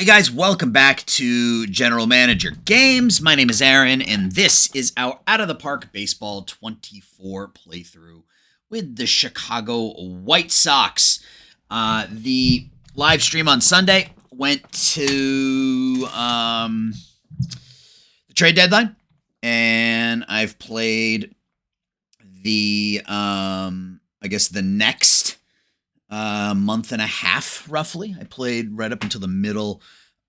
Hey guys, welcome back to General Manager Games. My name is Aaron, and this is our Out of the Park Baseball 24 playthrough with the Chicago White Sox. The live stream on Sunday went to the trade deadline, and I've played the, the next month and a half, roughly. I played right up until the middle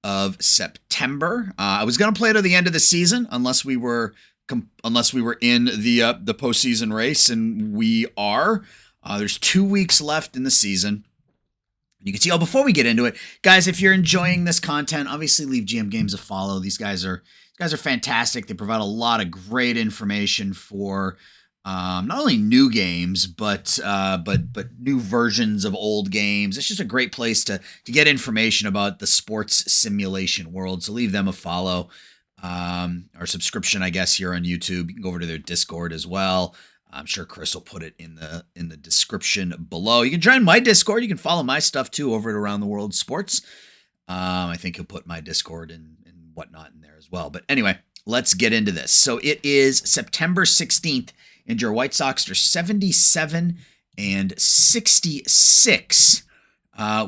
of September. I was going to play to the end of the season, unless we were in the postseason race, and we are. There's 2 weeks left in the season. You can see. Before we get into it, guys, if you're enjoying this content, obviously leave GM Games a follow. These guys are fantastic. They provide a lot of great information for not only new games, but new versions of old games. It's just a great place to get information about the sports simulation world. So leave them a follow, or subscription, I guess, here on YouTube. You can go over to their Discord as well. I'm sure Chris will put it in the description below. You can join my Discord. You can follow my stuff too over at Around the World Sports. I think he'll put my Discord and whatnot in there as well. But anyway, let's get into this. So it is September 16th. And your White Sox are 77 and 66.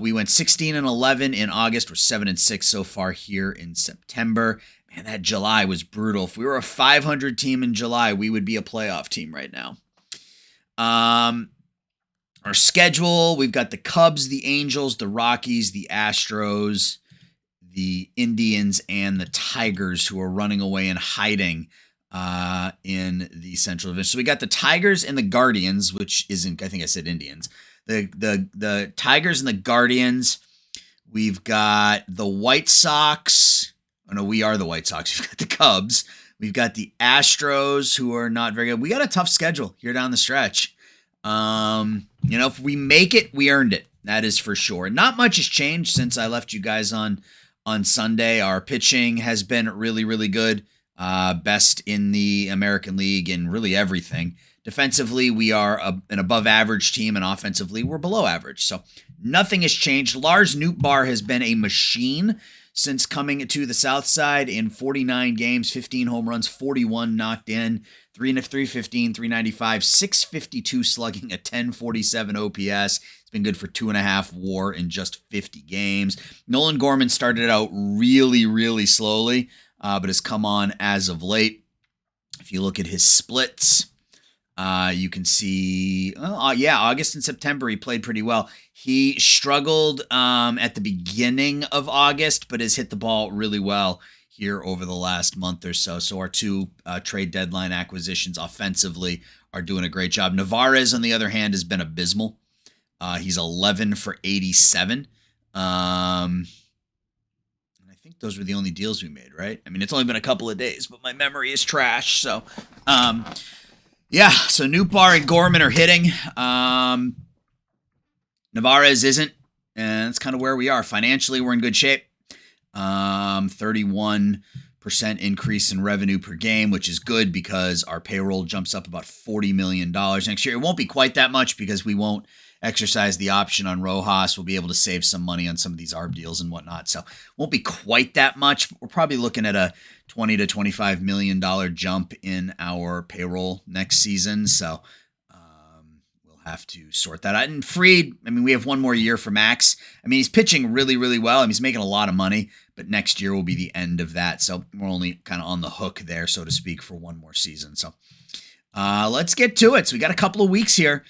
We went 16 and 11 in August. We're 7 and 6 so far here in September. Man, that July was brutal. If we were a 500 team in July, we would be a playoff team right now. Our schedule, we've got the Cubs, the Angels, the Rockies, the Astros, the Indians, and the Tigers, who are running away and hiding in the Central Division. So we got the Tigers and the Guardians, which isn't, I think I said Indians. The Tigers and the Guardians. We've got the White Sox. Oh no, we are the White Sox. We've got the Cubs. We've got the Astros, who are not very good. We got a tough schedule here down the stretch. If we make it, we earned it. That is for sure. Not much has changed since I left you guys on Sunday. Our pitching has been really, really good. Best in the American League in really everything. Defensively, we are an above average team, and offensively, we're below average. So nothing has changed. Lars Nootbaar has been a machine since coming to the South Side in 49 games, 15 home runs, 41 knocked in, 315, 395, 652 slugging, a 1047 OPS. It's been good for 2.5 WAR in just 50 games. Nolan Gorman started out really, really slowly, but has come on as of late. If you look at his splits, you can see, August and September, he played pretty well. He struggled at the beginning of August, but has hit the ball really well here over the last month or so. So our two trade deadline acquisitions offensively are doing a great job. Navarez, on the other hand, has been abysmal. He's 11 for 87. I think those were the only deals we made, right? I mean, it's only been a couple of days, but my memory is trash. So, so Nootbaar and Gorman are hitting. Navarez isn't, and that's kind of where we are. Financially, we're in good shape. 31% increase in revenue per game, which is good because our payroll jumps up about $40 million next year. It won't be quite that much because we won't exercise the option on Rojas. We'll be able to save some money on some of these ARB deals and whatnot. So won't be quite that much, but we're probably looking at a $20 to $25 million jump in our payroll next season. So we'll have to sort that out. And Fried, I mean, we have one more year for Max. I mean, he's pitching really, really well. I mean, he's making a lot of money, but next year will be the end of that. So we're only kind of on the hook there, so to speak, for one more season. So let's get to it. So we got a couple of weeks here.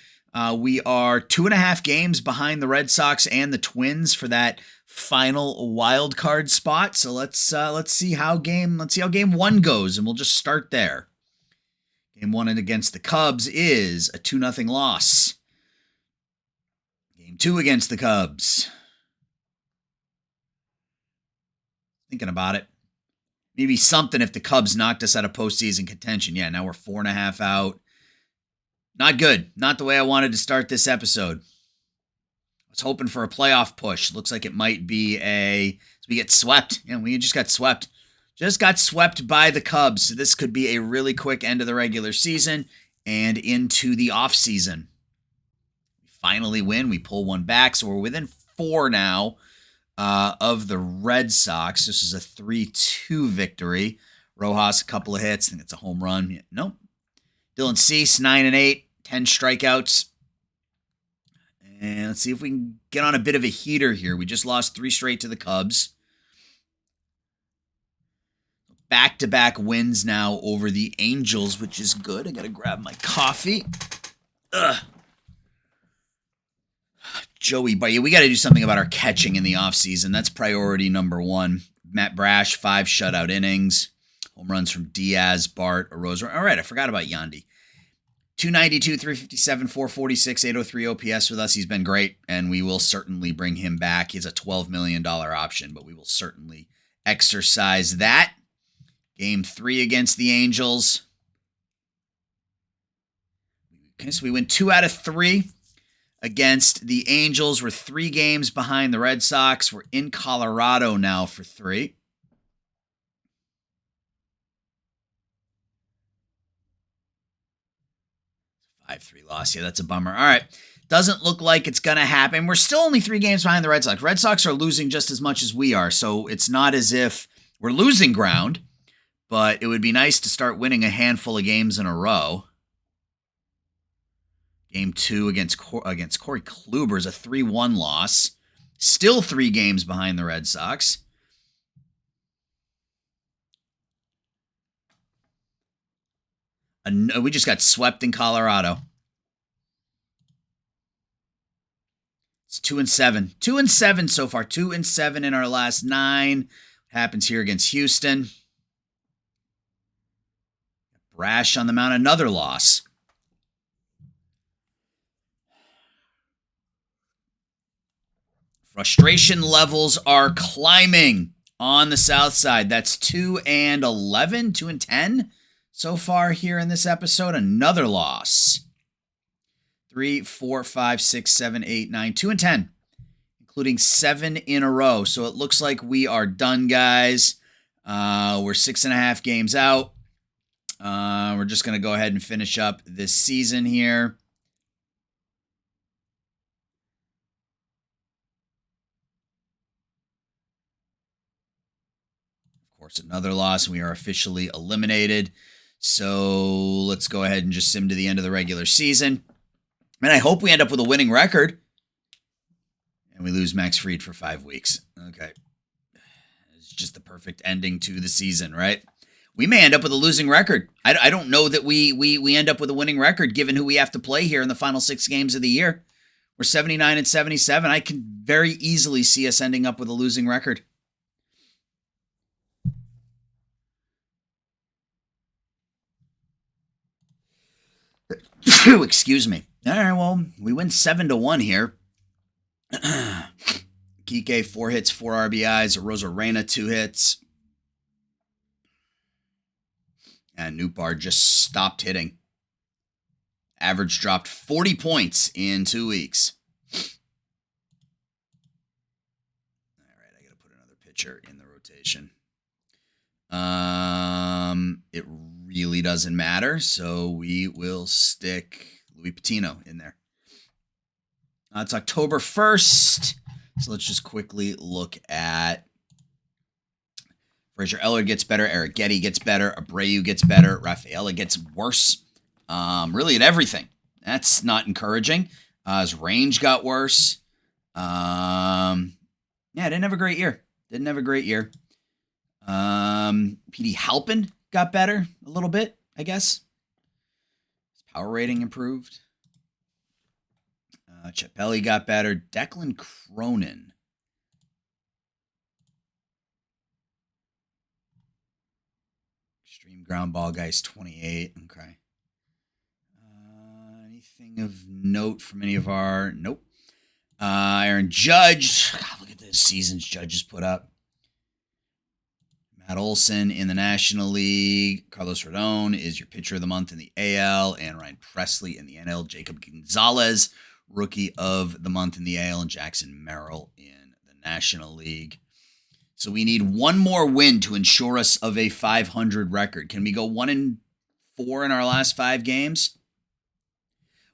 We are 2.5 games behind the Red Sox and the Twins for that final wild card spot. So let's see how game 1 goes, and we'll just start there. Game 1 against the Cubs is a 2-0 loss. Game 2 against the Cubs. Thinking about it. Maybe something if the Cubs knocked us out of postseason contention. Yeah, now we're 4.5 out. Not good. Not the way I wanted to start this episode. I was hoping for a playoff push. Looks like it might be we get swept. Yeah, we just got swept. Just got swept by the Cubs. So this could be a really quick end of the regular season and into the offseason. We finally win. We pull one back, so we're within 4 now of the Red Sox. This is a 3-2 victory. Rojas, a couple of hits. I think it's a home run. Yeah, nope. Dylan Cease, 9-8, 10 strikeouts. And let's see if we can get on a bit of a heater here. We just lost 3 straight to the Cubs. Back-to-back wins now over the Angels, which is good. I got to grab my coffee. Ugh. Joey, but we got to do something about our catching in the offseason. That's priority number 1. Matt Brash, 5 shutout innings. Home runs from Diaz, Bart, Arroyo. All right, I forgot about Yandy. 292, 357, 446, 803 OPS with us. He's been great, and we will certainly bring him back. He's a $12 million option, but we will certainly exercise that. Game 3 against the Angels. Okay, so we win 2 out of 3 against the Angels. We're 3 games behind the Red Sox. We're in Colorado now for 3. Five 5-3 loss. Yeah, that's a bummer. All right. Doesn't look like it's going to happen. We're still only 3 games behind the Red Sox. Red Sox are losing just as much as we are, so it's not as if we're losing ground, but it would be nice to start winning a handful of games in a row. Game 2 against Corey Kluber is a 3-1 loss. Still 3 games behind the Red Sox. We just got swept in Colorado. It's 2-7. 2-7 so far. 2-7 in our last 9. Happens here against Houston. Brash on the mound. Another loss. Frustration levels are climbing on the south side. That's 2-11, 2-10 so far here in this episode. Another loss. 3, 4, 5, 6, 7, 8, 9, 2-10, including 7 in a row. So it looks like we are done, guys. We're 6.5 games out. We're just going to go ahead and finish up this season here. Of course, another loss. We are officially eliminated. So let's go ahead and just sim to the end of the regular season. And I hope we end up with a winning record. And we lose Max Fried for 5 weeks. Okay. It's just the perfect ending to the season, right? We may end up with a losing record. I don't know that we end up with a winning record given who we have to play here in the final 6 games of the year. We're 79-77. I can very easily see us ending up with a losing record. Excuse me. All right, well, we win 7-1 here. Kike, 4 hits, 4 RBIs. Rosarena, 2 hits. And Newbar just stopped hitting. Average dropped 40 points in 2 weeks. All right, I got to put another pitcher in the rotation. It really doesn't matter, so we will stick Louis Patino in there. It's October 1st, so let's just quickly look at Frazier Eller gets better, Eric Getty gets better, Abreu gets better, Rafaela gets worse. Really at everything. That's not encouraging. His range got worse. Yeah, didn't have a great year. P.D. Halpin got better a little bit, I guess. His power rating improved. Chappelli got better. Declan Cronin. Extreme ground ball guys, 28. Okay. Anything of note from any of our... Nope. Aaron Judge. God, look at those seasons Judge has put up. Matt Olson in the National League. Carlos Rodon is your pitcher of the month in the AL. And Ryan Presley in the NL. Jacob Gonzalez, rookie of the month in the AL. And Jackson Merrill in the National League. So we need one more win to ensure us of a 500 record. Can we go 1-4 in our last 5 games?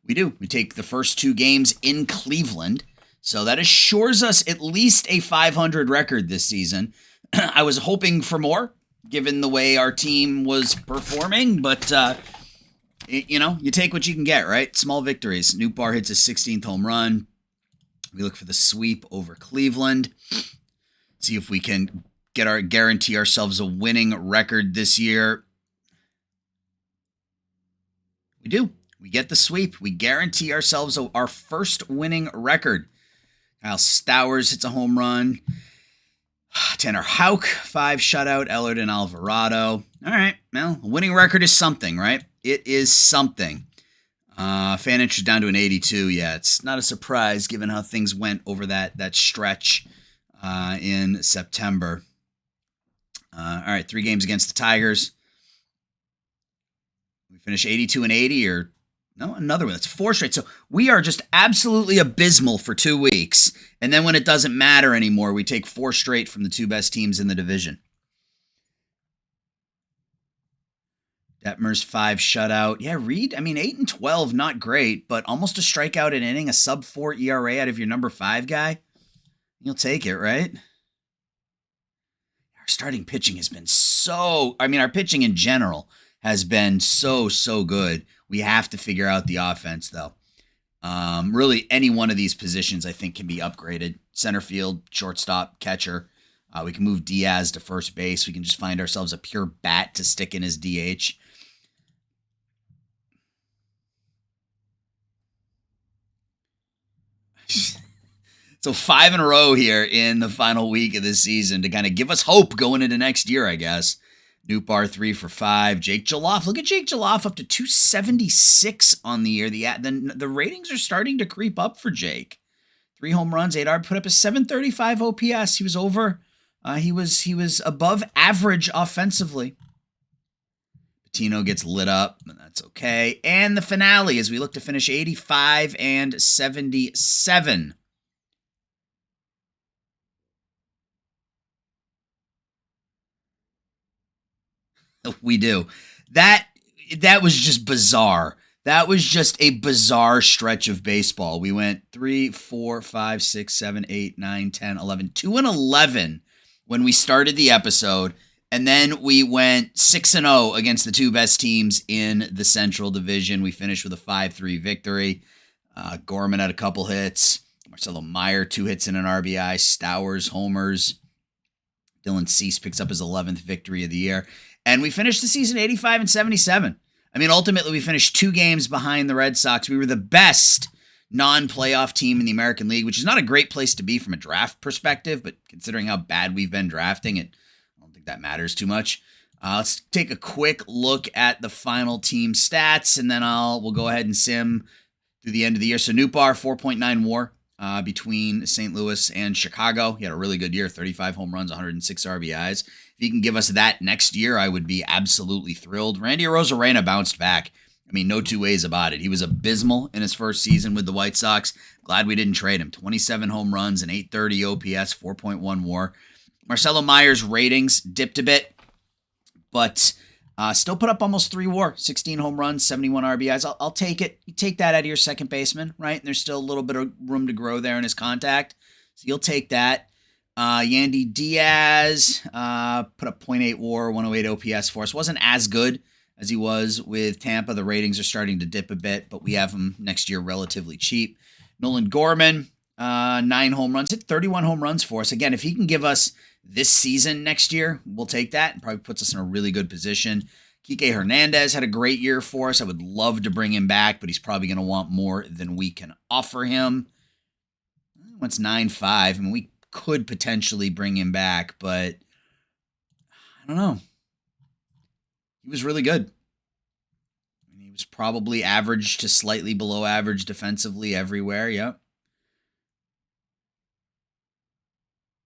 We do. We take the first 2 games in Cleveland. So that assures us at least a 500 record this season. I was hoping for more, given the way our team was performing, but you take what you can get, right? Small victories. Nootbaar hits his 16th home run. We look for the sweep over Cleveland. See if we can guarantee ourselves a winning record this year. We do. We get the sweep. We guarantee ourselves our first winning record. Kyle Stowers hits a home run. Tanner Houck, 5 shutout. Ellard and Alvarado. All right. Well, a winning record is something, right? It is something. Fan interest down to an 82. Yeah, it's not a surprise given how things went over that stretch in September. All right, 3 games against the Tigers. We finish 82 and 80, or no, another one. That's 4 straight. So we are just absolutely abysmal for 2 weeks. And then when it doesn't matter anymore, we take 4 straight from the 2 best teams in the division. Detmer's 5 shutout. Yeah, Reed, 8 and 12, not great, but almost a strikeout an inning, a sub-4 ERA out of your number 5 guy. You'll take it, right? Our starting pitching has been our pitching in general has been so good. We have to figure out the offense, though. Really, any one of these positions, I think, can be upgraded. Center field, shortstop, catcher. We can move Diaz to first base. We can just find ourselves a pure bat to stick in as DH. So 5 in a row here in the final week of this season to kind of give us hope going into next year, I guess. Nootbaar 3 for 5. Jake Joloff. Look at Jake Joloff up to 276 on the year. The ratings are starting to creep up for Jake. 3 home runs, 8 RBI, put up a 735 OPS. He was over. He was above average offensively. Patino gets lit up, but that's okay. And the finale as we look to finish 85 and 77. We do. That was just bizarre. That was just a bizarre stretch of baseball. We went 3, 4, 5, 6, 7, 8, 9, 10, 11, 2 and 11 when we started the episode. And then we went 6-0 against the 2 best teams in the Central Division. We finished with a 5-3 victory. Gorman had a couple hits. Marcelo Meyer, 2 hits and an RBI. Stowers, homers. Dylan Cease picks up his 11th victory of the year. And we finished the season 85 and 77. Ultimately, we finished 2 games behind the Red Sox. We were the best non-playoff team in the American League, which is not a great place to be from a draft perspective, but considering how bad we've been drafting, I don't think that matters too much. Let's take a quick look at the final team stats, and then we'll go ahead and sim through the end of the year. So Nootbaar, 4.9 WAR between St. Louis and Chicago. He had a really good year, 35 home runs, 106 RBIs. If he can give us that next year, I would be absolutely thrilled. Randy Arozarena bounced back. No 2 ways about it. He was abysmal in his first season with the White Sox. Glad we didn't trade him. 27 home runs, an 830 OPS, 4.1 WAR. Marcelo Meyer's ratings dipped a bit, but still put up almost 3 WAR, 16 home runs, 71 RBIs. I'll take it. You take that out of your second baseman, right? And there's still a little bit of room to grow there in his contact. So you'll take that. Yandy Diaz put up 0.8 WAR, 108 OPS for us. Wasn't as good as he was with Tampa. The ratings are starting to dip a bit, but we have him next year relatively cheap. Nolan Gorman, 9 home runs, hit 31 home runs for us. Again, if he can give us this season next year, we'll take that and probably puts us in a really good position. Kike Hernandez had a great year for us. I would love to bring him back, but he's probably going to want more than we can offer him. What's 9.5? We could potentially bring him back, but I don't know. He was really good. He was probably average to slightly below average defensively everywhere. Yep.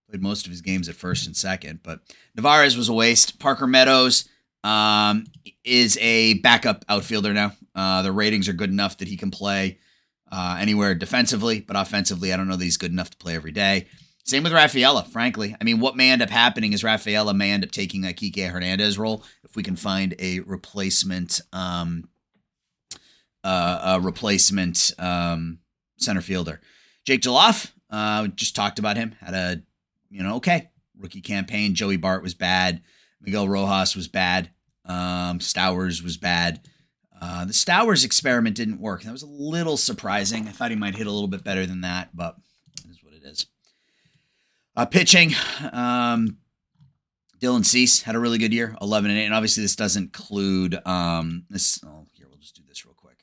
Played most of his games at first and second, but Navarez was a waste. Parker Meadows is a backup outfielder now. The ratings are good enough that he can play anywhere defensively, but offensively, I don't know that he's good enough to play every day. Same with Rafaela, frankly. What may end up happening is Rafaela may end up taking that Kike Hernandez role if we can find a replacement center fielder. Jake Joloff, Just talked about him. Had a, okay rookie campaign. Joey Bart was bad. Miguel Rojas was bad. Stowers was bad. The Stowers experiment didn't work. That was a little surprising. I thought he might hit a little bit better than that, but it is what it is. Pitching, Dylan Cease had a really good year, 11-8, and obviously this doesn't include this. Oh, here we'll just do this real quick.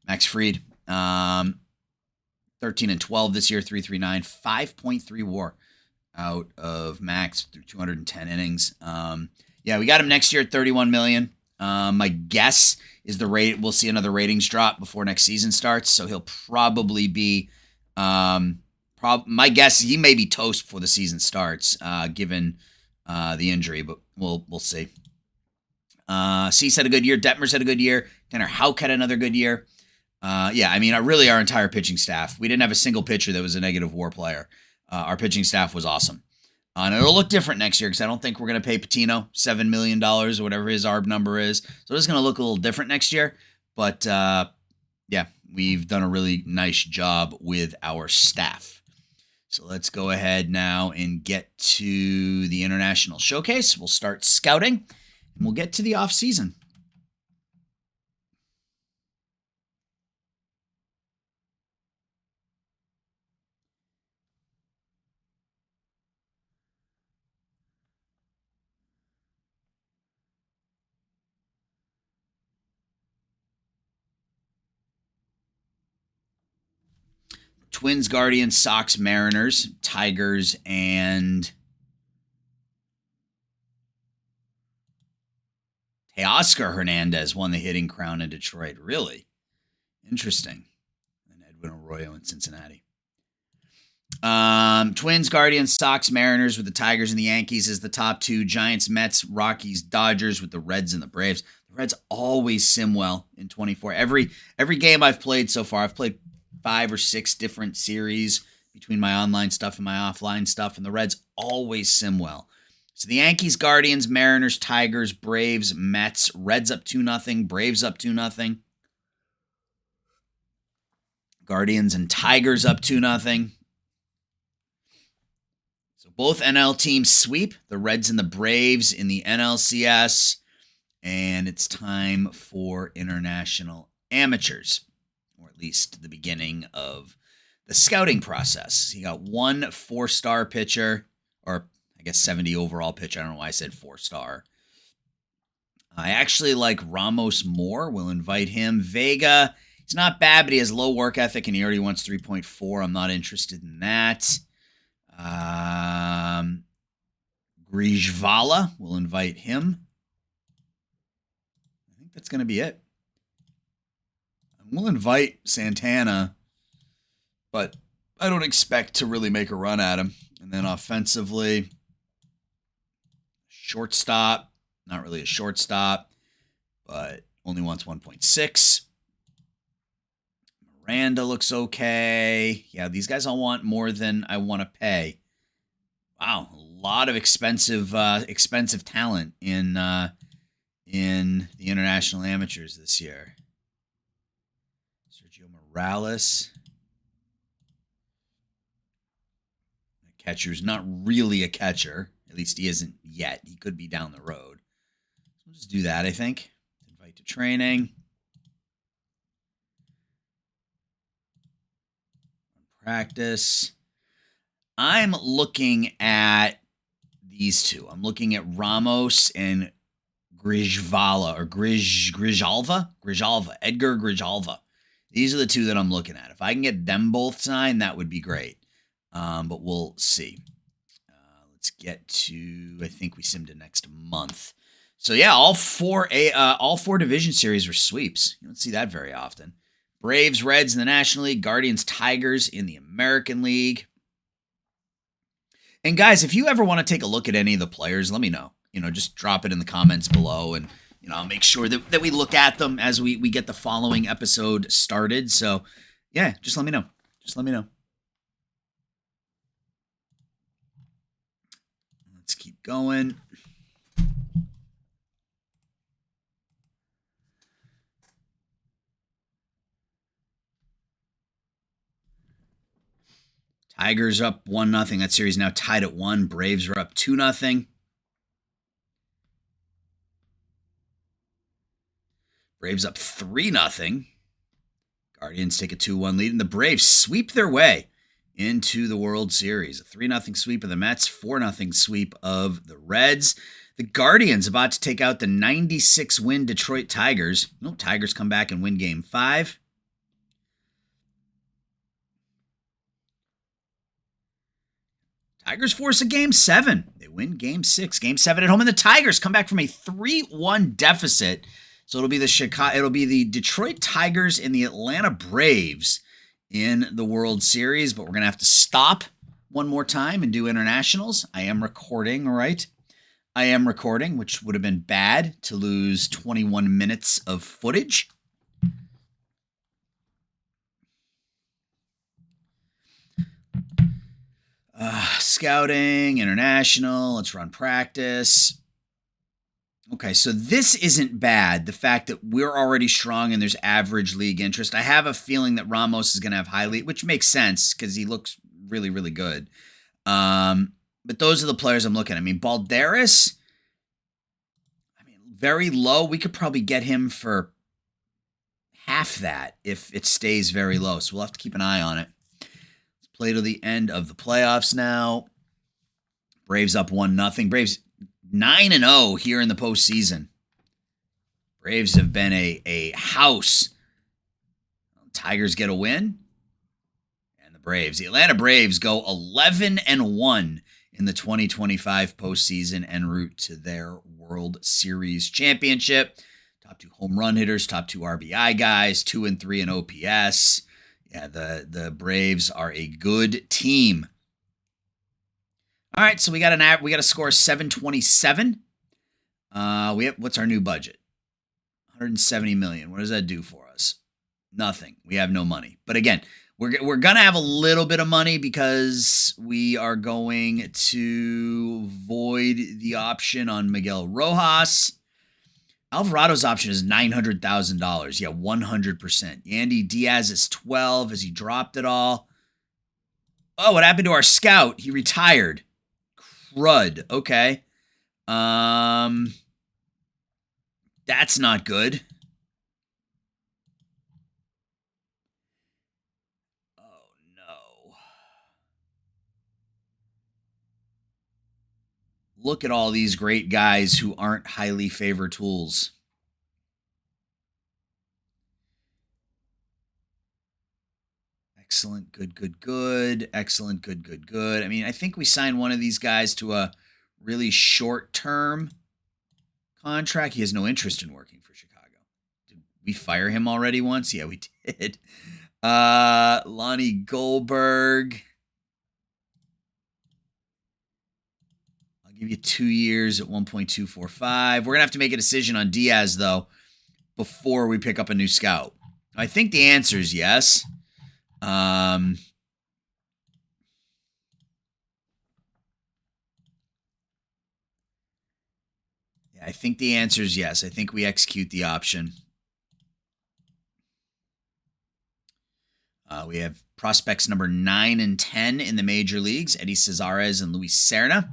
Max Fried, 13-12 this year, 3.39, 5.3 WAR out of Max through 210 innings. We got him next year at $31 million. My guess is we'll see another ratings drop before next season starts, so he'll probably be. My guess he may be toast before the season starts, given the injury, but we'll see. Cease had a good year. Detmers had a good year. Tanner Houck had another good year. Really our entire pitching staff. We didn't have a single pitcher that was a negative WAR player. Our pitching staff was awesome. And it'll look different next year because I don't think we're going to pay Patino $7 million or whatever his ARB number is. So it's going to look a little different next year. But, we've done a really nice job with our staff. So let's go ahead now and get to the International Showcase. We'll start scouting, and we'll get to the off season. Twins, Guardians, Sox, Mariners, Tigers, and Teoscar Hernandez won the hitting crown in Detroit. Really? Interesting. And Edwin Arroyo in Cincinnati. Twins, Guardians, Sox, Mariners with the Tigers and the Yankees as the top two. Giants, Mets, Rockies, Dodgers with the Reds and the Braves. The Reds always sim well in 24. Every game I've played so far, I've played 5 or 6 different series between my online stuff and my offline stuff, and the Reds always sim well. So the Yankees, Guardians, Mariners, Tigers, Braves, Mets, Reds up 2-0, Braves up 2-0. Guardians and Tigers up 2-0. So both NL teams sweep, the Reds and the Braves in the NLCS, and it's time for international amateurs, or at least the beginning of the scouting process. You got one 4-star pitcher, or I guess 70 overall pitcher. I don't know why I said 4-star. I actually like Ramos more. We'll invite him. Vega, he's not bad, but he has low work ethic, and he already wants 3.4. I'm not interested in that. Grijvala, we'll invite him. I think that's going to be it. We'll invite Santana, but I don't expect to really make a run at him. And then offensively, shortstop, not really a shortstop, but only wants 1.6. Miranda looks okay. Yeah, these guys all want more than I want to pay. Wow, a lot of expensive talent in the international amateurs this year. Sergio Morales. The catcher's not really a catcher. At least he isn't yet. He could be down the road. So we'll just do that, I think. Invite to training. Practice. I'm looking at these two. I'm looking at Ramos and Grijvala, or Grijalva, Edgar Grijalva. These are the two that I'm looking at. If I can get them both signed, that would be great. But we'll see. Let's get to, I think we simmed it next month. So yeah, all four division series were sweeps. You don't see that very often. Braves, Reds in the National League, Guardians, Tigers in the American League. And guys, if you ever want to take a look at any of the players, let me know. Just drop it in the comments below, and I'll make sure that we look at them as we get the following episode started. So yeah, just let me know. Let's keep going. Tigers up 1-0. That series now tied at 1. Braves are up 2-0. Braves up 3-0. Guardians take a 2-1 lead, and the Braves sweep their way into the World Series. A 3-0 sweep of the Mets, 4-0 sweep of the Reds. The Guardians about to take out the 96-win Detroit Tigers. No, Tigers come back and win Game 5. Tigers force a Game 7. They win Game 6. Game 7 at home, and the Tigers come back from a 3-1 deficit. So it'll be the Detroit Tigers and the Atlanta Braves in the World Series, but we're going to have to stop one more time and do internationals. I am recording, all right? I am recording, which would have been bad to lose 21 minutes of footage. Scouting, international, let's run practice. Okay, so this isn't bad, the fact that we're already strong and there's average league interest. I have a feeling that Ramos is going to have high league, which makes sense because he looks really, really good. But those are the players I'm looking at. I mean, Balderas, very low. We could probably get him for half that if it stays very low. So we'll have to keep an eye on it. Let's play to the end of the playoffs now. Braves up 1-0. Braves 9-0 here in the postseason. Braves have been a house. Tigers get a win. And the Atlanta Braves go 11-1 in the 2025 postseason en route to their World Series championship. Top 2 home run hitters, top 2 RBI guys, 2 and 3 in OPS. Yeah, the Braves are a good team. All right, so we got a score of 727. What's our new budget? 170 million. What does that do for us? Nothing. We have no money. But again, we're gonna have a little bit of money because we are going to void the option on Miguel Rojas. Alvarado's option is $900,000. Yeah, 100%. Yandy Diaz is 12 as he dropped it all. Oh, what happened to our scout? He retired. Crud. Okay. That's not good. Oh, no. Look at all these great guys who aren't highly favored tools. Excellent, good, good, good. Excellent, good, good, good. I mean, I think we signed one of these guys to a really short-term contract. He has no interest in working for Chicago. Did we fire him already once? Yeah, we did. Lonnie Goldberg. I'll give you 2 years at 1.245. We're going to have to make a decision on Diaz, though, before we pick up a new scout. I think the answer is yes. Yeah, I think the answer is yes. I think we execute the option. We have prospects number 9 and 10 in the major leagues, Eddie Cesares and Luis Serna.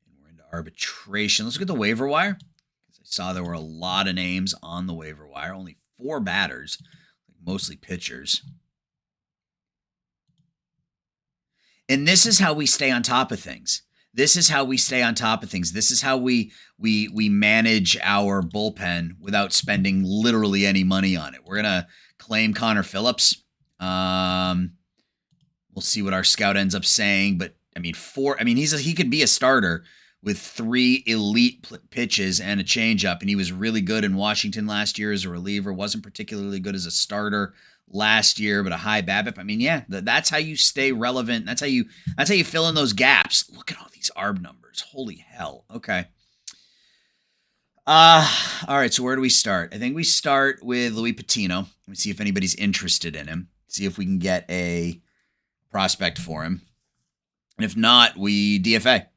And we're into arbitration. Let's look at the waiver wire. I saw there were a lot of names on the waiver wire. Only 4 batters, mostly pitchers. And this is how we stay on top of things. This is how we stay on top of things. This is how we manage our bullpen without spending literally any money on it. We're gonna claim Connor Phillips. We'll see what our scout ends up saying, but I mean, he could be a starter with 3 elite pitches and a changeup, and he was really good in Washington last year as a reliever. Wasn't particularly good as a starter last year, but a high BABIP. I mean, yeah, that's how you stay relevant. That's how you fill in those gaps. Look at all these ARB numbers. Holy hell. Okay. All right, so where do we start? I think we start with Louis Patino. Let me see if anybody's interested in him. See if we can get a prospect for him. And if not, we DFA.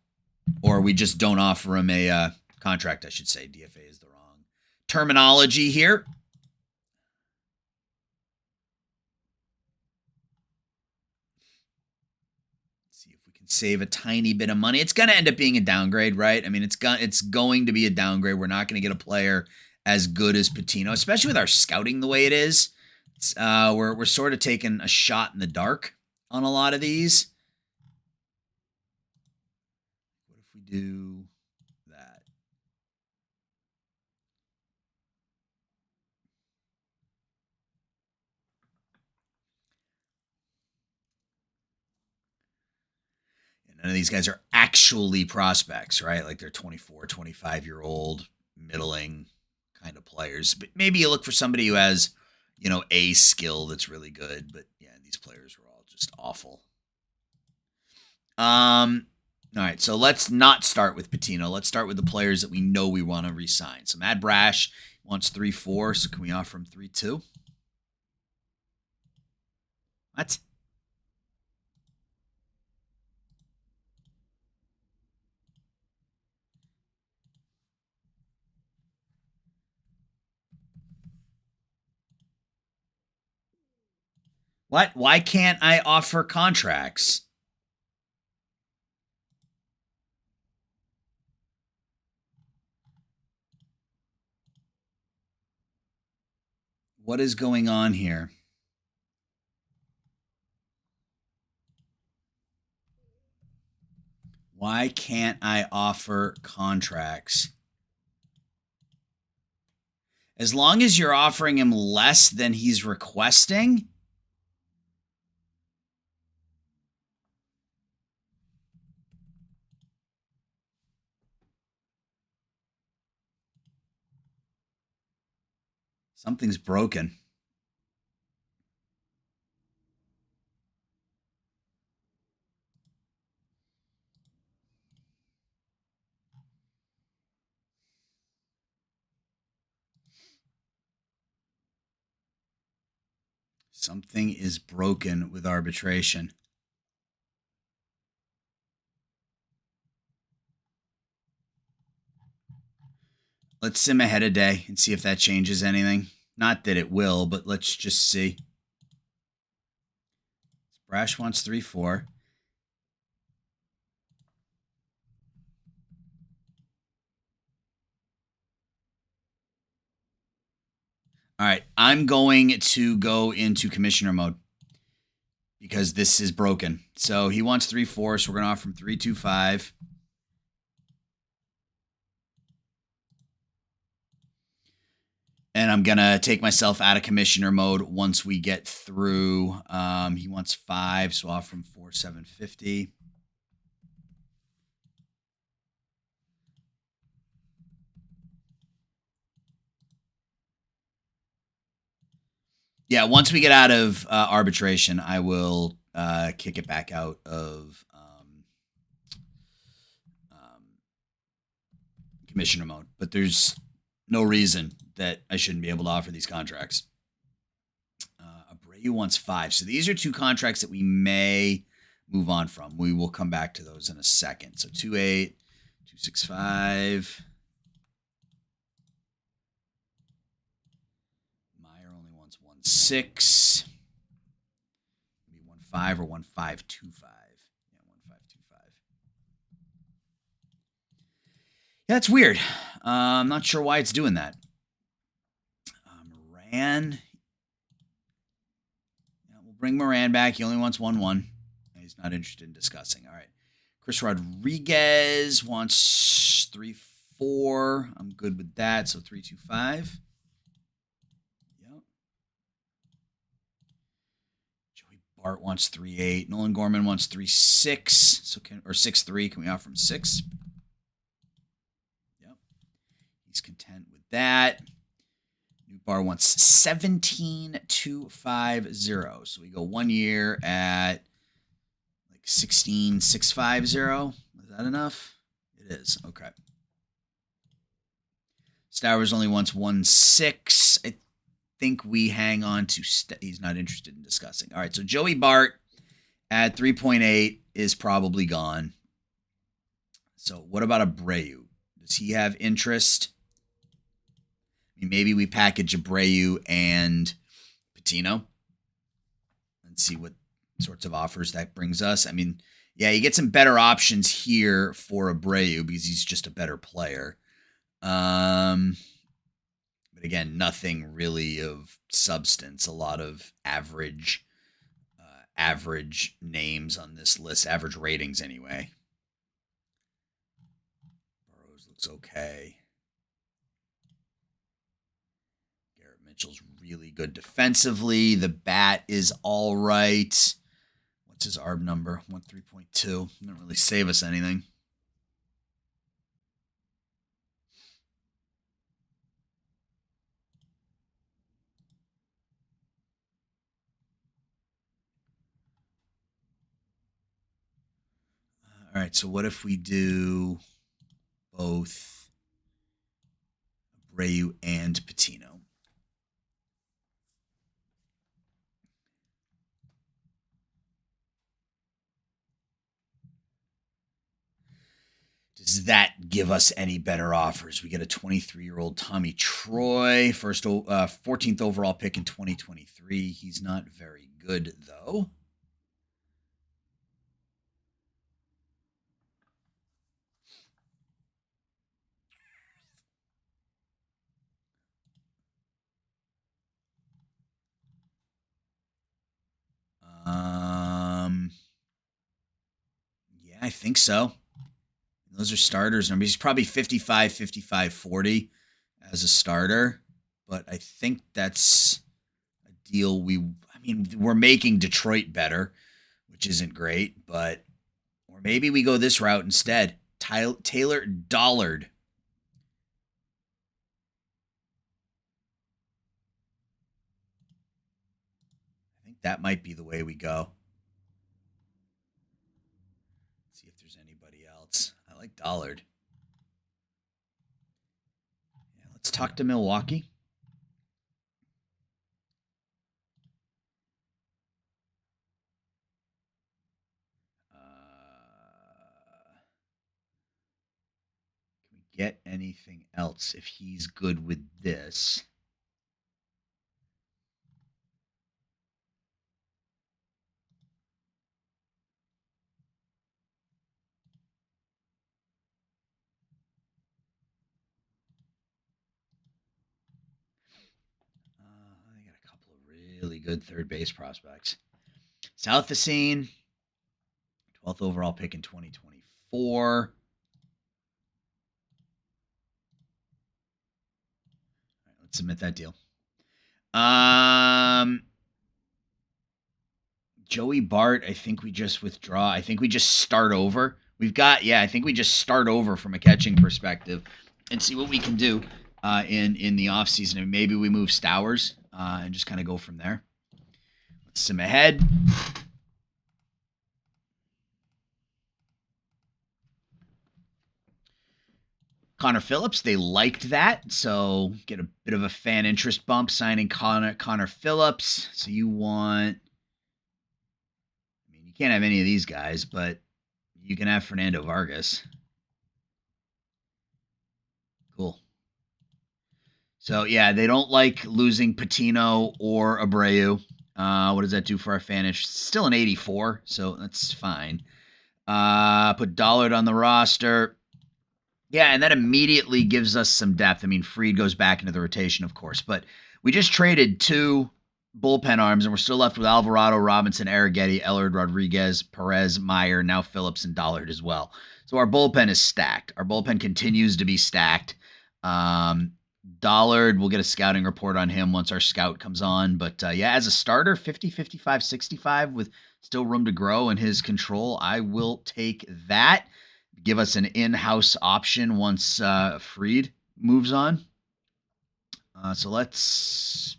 Or we just don't offer him a contract, I should say. DFA is the wrong terminology here. save a tiny bit of money. It's going to end up being a downgrade, right? I mean, it's going to be a downgrade. We're not going to get a player as good as Patino, especially with our scouting the way it is. We're sort of taking a shot in the dark on a lot of these. What if we do that? And none of these guys are actually prospects, right? Like they're 24, 25-year-old, middling kind of players. But maybe you look for somebody who has, a skill that's really good. But yeah, these players were all just awful. All right, so let's not start with Patino. Let's start with the players that we know we want to re-sign. So Matt Brash wants 3-4, so can we offer him 3-2? What? What? Why can't I offer contracts? What is going on here? Why can't I offer contracts? As long as you're offering him less than he's requesting? Something's broken. Something is broken with arbitration. Let's sim ahead a day and see if that changes anything. Not that it will, but let's just see. Brash wants 3-4. All right, I'm going to go into commissioner mode because this is broken. So he wants 3-4, so we're going to offer him 3-2-5. And I'm going to take myself out of commissioner mode once we get through. He wants 5, so I'll offer him 4-7-50. Yeah, once we get out of arbitration, I will kick it back out of commissioner mode. But there's no reason that I shouldn't be able to offer these contracts. Abreu wants 5. So these are 2 contracts that we may move on from. We will come back to those in a second. So 2-8, 2-6-5. Meyer only wants 1-6. Maybe 1-5 or 1-5-2-5. Yeah, 1-5-2-5. Yeah, that's weird. I'm not sure why it's doing that. Moran. Yeah, we'll bring Moran back. He only wants 1-1. He's not interested in discussing. All right. Chris Rodriguez wants 3-4. I'm good with that. So 3-2-5. Yep. Joey Bart wants 3-8. Nolan Gorman wants 3-6. So 6-3. Can we offer him 6? Yep. He's content with that. Bar wants 17,250. So we go 1 year at like 16,650. Is that enough? It is. Okay. Stowers only wants 1-6. I think we hang on to. He's not interested in discussing. All right. So Joey Bart at 3.8 is probably gone. So what about Abreu? Does he have interest? Maybe we package Abreu and Patino and see what sorts of offers that brings us. I mean, Yeah, you get some better options here for Abreu because he's just a better player. But again, nothing really of substance. A lot of average names on this list, average ratings anyway. Burrows looks okay. Garrett Mitchell's really good defensively. The bat is all right. What's his ARB number? 13.2. Doesn't really save us anything. All right, so what if we do both Abreu and Patino? Does that give us any better offers? We get a 23-year-old Tommy Troy, 14th overall pick in 2023. He's not very good, though. Yeah, I think so. Those are starters numbers. He's probably 55, 55, 40 as a starter, but I think that's a deal we're making Detroit better, which isn't great, or maybe we go this route instead. Taylor Dollard. I think that might be the way we go. Let's see if there's anybody else. I like Dollard. Yeah, let's talk to Milwaukee. Can we get anything else if he's good with this? I got a couple of really good third base prospects. South Facine, 12th overall pick in 2024. All right, let's submit that deal. Joey Bart, I think we just withdraw. I think we just start over. I think we just start over from a catching perspective and see what we can do in the offseason. And maybe we move Stowers and just kind of go from there. Let's sim ahead. Connor Phillips, they liked that, so get a bit of a fan interest bump signing Connor Phillips. So you want, you can't have any of these guys, but you can have Fernando Vargas. Cool. So yeah, they don't like losing Patino or Abreu. What does that do for our fan interest? Still an 84, so that's fine. Put Dollard on the roster. Yeah, and that immediately gives us some depth. I mean, Fried goes back into the rotation, of course, but we just traded 2 bullpen arms, and we're still left with Alvarado, Robinson, Arrighetti, Ellard, Rodriguez, Perez, Meyer, now Phillips and Dollard as well. So our bullpen is stacked. Our bullpen continues to be stacked. Dollard, we'll get a scouting report on him once our scout comes on. But yeah, as a starter, 50, 55, 65 with still room to grow in his control, I will take that. Give us an in-house option once Fried moves on. So let's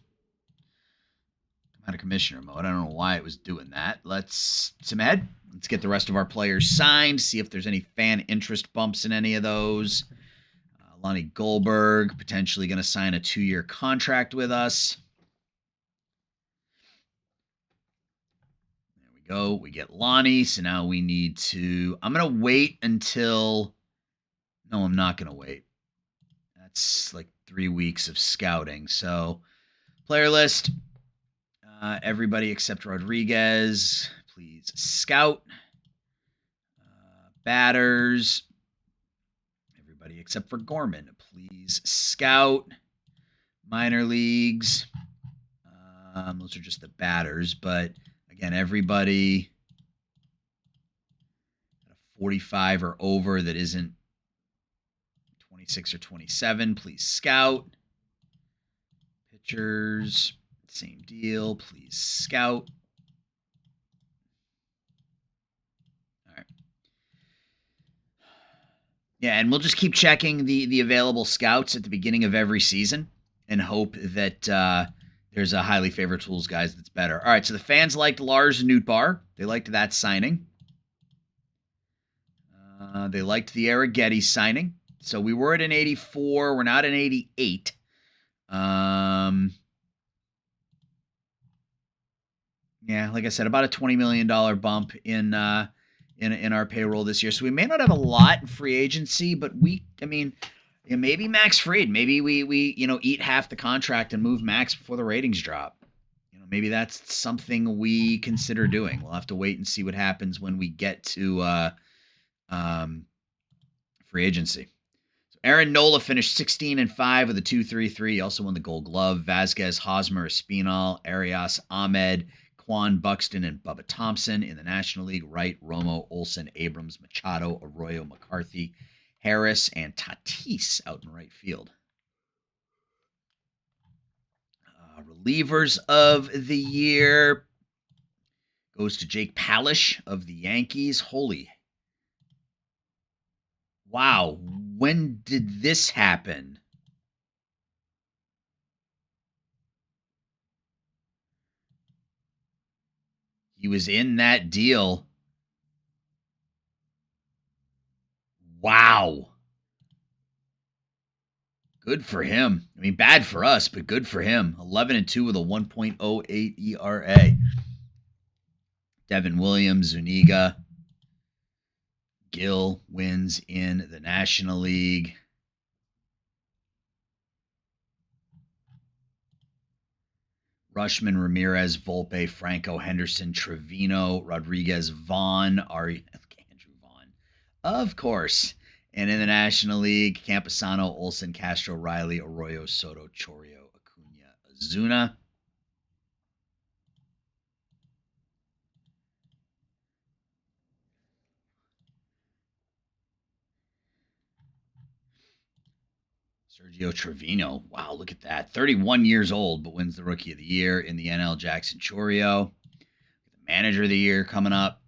come out of commissioner mode. I don't know why it was doing that. Let's sim-ahead. Let's get the rest of our players signed, see if there's any fan interest bumps in any of those. Lonnie Goldberg, potentially going to sign a 2-year contract with us. There we go. We get Lonnie. So now we need to... I'm going to wait until... No, I'm not going to wait. That's like 3 weeks of scouting. So, player list. Everybody except Rodriguez, please scout. batters. Everybody except for Gorman, please scout. Minor leagues. Those are just the batters, but again, everybody at a 45 or over that isn't 26 or 27, please scout. Pitchers, same deal, please scout. All right. Yeah, and we'll just keep checking the available scouts at the beginning of every season and hope that there's a highly favored tools guys that's better. All right, so the fans liked Lars Nootbaar. They liked that signing. They liked the Arrighetti signing. So we were at an 84. We're not an 88. Yeah, like I said, about a $20 million bump in our payroll this year. So we may not have a lot in free agency, but maybe Max Fried. Maybe we eat half the contract and move Max before the ratings drop. Maybe that's something we consider doing. We'll have to wait and see what happens when we get to free agency. So Aaron Nola finished 16-5 with a 2.33. He also won the Gold Glove. Vasquez, Hosmer, Espinal, Arias, Ahmed, Quan, Buxton, and Bubba Thompson in the National League. Wright, Romo, Olsen, Abrams, Machado, Arroyo, McCarthy, Harris, and Tatis out in right field. Relievers of the year goes to Jake Palish of the Yankees. Holy. Wow. When did this happen? He was in that deal. Wow. Good for him. Bad for us, but good for him. 11-2 with a 1.08 ERA. Devin Williams, Zuniga. Gill wins in the National League. Rushman, Ramirez, Volpe, Franco, Henderson, Trevino, Rodriguez, Vaughn, Andrew Vaughn, of course. And in the National League, Camposano, Olsen, Castro, Riley, Arroyo, Soto, Chorio, Acuna, Azuna. Sergio Trevino. Wow, look at that. 31 years old, but wins the Rookie of the Year in the NL. Jackson Chorio. The Manager of the Year coming up.